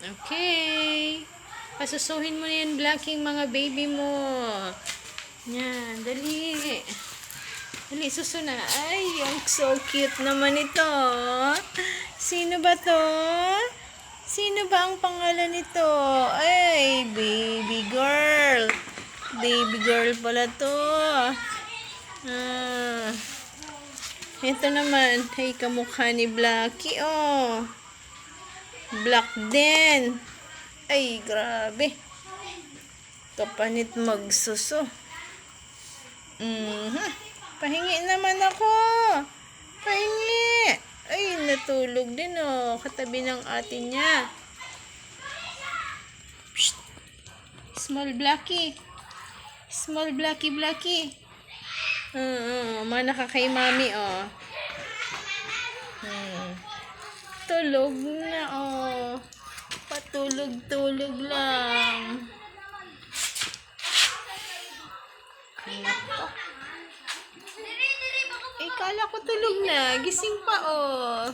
Okay. Pasusuhin mo na yan, Blacking, mga baby mo. Yan, dali. Dali, suso na. Ay, ang so cute naman ito. Sino ba to? Sino ba ang pangalan nito? Ay, baby girl. Baby girl pala to. Ito naman. Ay, kamukha ni Blackie, oh. Black din. Ay, grabe. Kapanit magsuso. Pahingi naman ako. Pahingi. Ay, natulog din, oh. Katabi ng ate niya. Psst. Small Blackie. Small Blackie. Mana ka kay mami, oh. Tulog na, oh. Patulog-tulog lang. Nako. Eh, kala ko tulog na. Gising pa, oh.